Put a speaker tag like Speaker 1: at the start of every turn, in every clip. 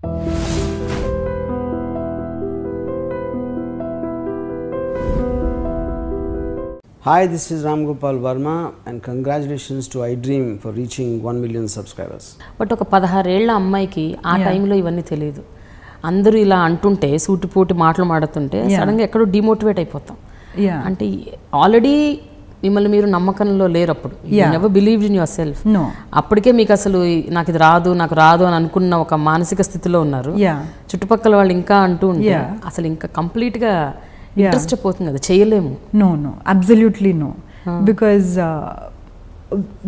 Speaker 1: Hi, this is Ram Gopal Verma and congratulations to iDream for reaching 1 million subscribers.
Speaker 2: But ఒక 16 ఏళ్ల అమ్మాయికి ఆ టైంలో ఇవన్నీ తెలియదు. అందరూ ఇలా అంటుంటే సూటిపోటి మాటలు మాడుతుంటే సడన్గా ఎక్కడో డిమోటివేట్ అయిపోతాం. అంటే ఆల్రెడీ మిమ్మల్ని మీరు నమ్మకంలో లేరు అప్పుడు. You never believed in your self. అప్పటికే మీకు అసలు నాకు ఇది రాదు నాకు రాదు అని అనుకున్న ఒక మానసిక స్థితిలో ఉన్నారు. చుట్టుపక్కల వాళ్ళు ఇంకా అంటూ ఉంటే అసలు ఇంకా కంప్లీట్గా ఇంట్రెస్ట్ పోతుంది కదా, చేయలేము.
Speaker 3: No, absolutely no. Because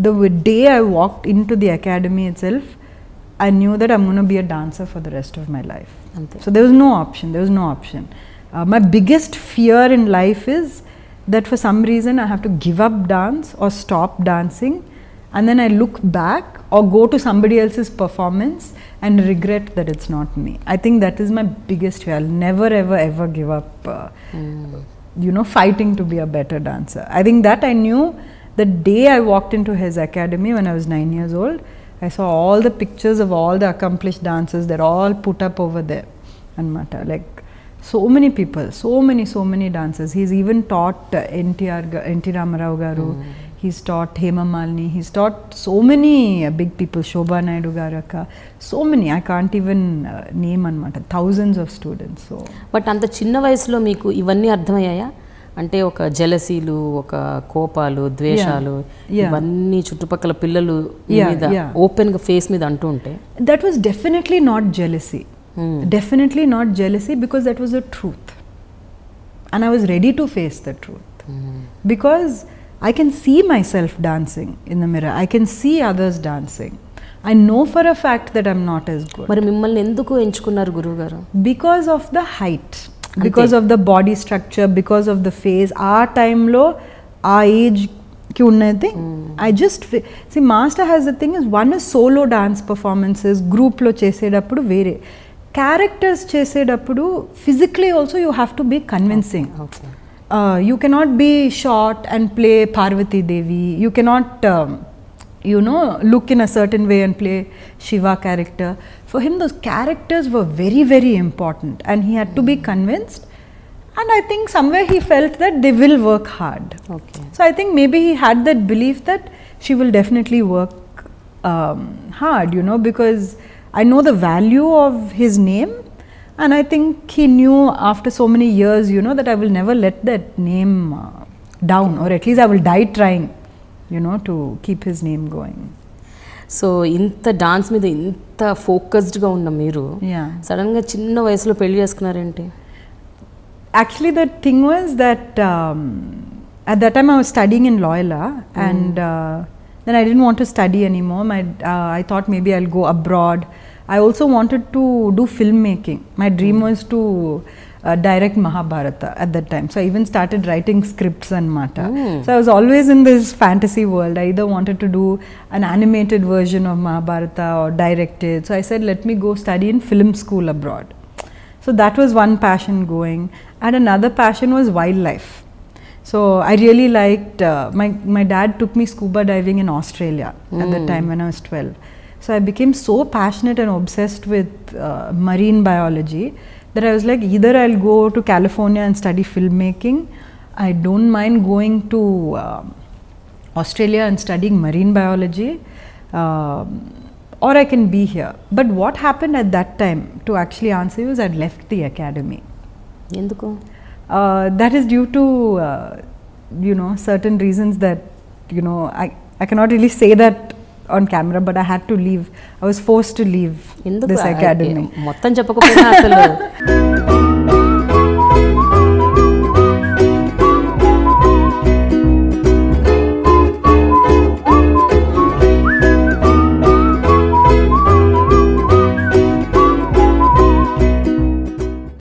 Speaker 3: the day I walked into the academy itself, I knew that I'm going to be a dancer for the rest of my life. So there was no option. My biggest fear in life is that for some reason I have to give up dance or stop dancing, and then I look back or go to somebody else's performance and regret that it's not me. I think that is my biggest fear. I'll never ever give up fighting to be a better dancer. I think that I knew the day I walked into his academy when I was 9 years old. I saw all the pictures of all the accomplished dancers. They're all put up over there. Like so many people, so many dancers. He's even taught N.T. Ramarao garu. He's taught Hema Malini. He's taught so many big people, Shobha Naidu Garaka. So many, I can't even name anamata. Thousands of students. So.
Speaker 2: But anta chinna vayasulo meeku ivanni ardhamayaya? అంటే ఒక జెలసీలు, ఒక కోపాలు, ద్వేషాలు, ఇవన్నీ చుట్టుపక్కల పిల్లలు మీద open గా ఫేస్ మీద అంటూ ఉంటే
Speaker 3: that was definitely not jealousy. Definitely not jealousy, because that was the truth. And I was ready to face the truth. Because I can see myself dancing in the mirror. I can see others dancing. I know for a fact that I'm not as good.
Speaker 2: మరి మిమ్మల్ని ఎందుకు ఎంచుకున్నారు గురువు గారు?
Speaker 3: Because of the height, because of the body structure, because of the face. ఆ టైంలో ఆ age కి ఉన్నది. I just see master has the thing is, one is solo dance performances, group లో చేసేటప్పుడు వేరే, characters చేసేటప్పుడు physically also you have to be convincing. You cannot be short and play Parvati Devi. You cannot, look in a certain way and play Shiva character. For him, those characters were very important, and he had to be convinced. And I think somewhere he felt that they will work hard. So I think maybe he had that belief that she will definitely work hard, because I know the value of his name. And I think he knew after so many years, that I will never let that name down, or at least I will die trying, to keep his name going.
Speaker 2: So ఇంత dance మీద ఇంత ఫోకస్డ్గా ఉన్న మీరు సడన్గా చిన్న వయసులో పెళ్లి చేసుకున్నారేంటి?
Speaker 3: Actually, the thing was that at that time I was studying in Loyola, and then I didn't want to study anymore. I thought maybe I'll go abroad. I also wanted to do filmmaking. My dream was to direct Mahabharata at that time. So I even started writing scripts and mata. So I was always in this fantasy world. I either wanted to do an animated version of Mahabharata or direct it. So I said, let me go study in film school abroad. So that was one passion going. And another passion was wildlife. So I really liked, my dad took me scuba diving in Australia at the time when I was 12. So I became so passionate and obsessed with marine biology that I was like, either I'll go to California and study filmmaking. I don't mind going to Australia and studying marine biology, or I can be here. But what happened at that time, to actually answer you, is I'd left the academy.
Speaker 2: Enduko?
Speaker 3: That is due to certain reasons that I cannot really say that on camera, but I had to leave. I was forced to leave this academy.
Speaker 2: మొత్తం చెప్పకపోయినా అసలు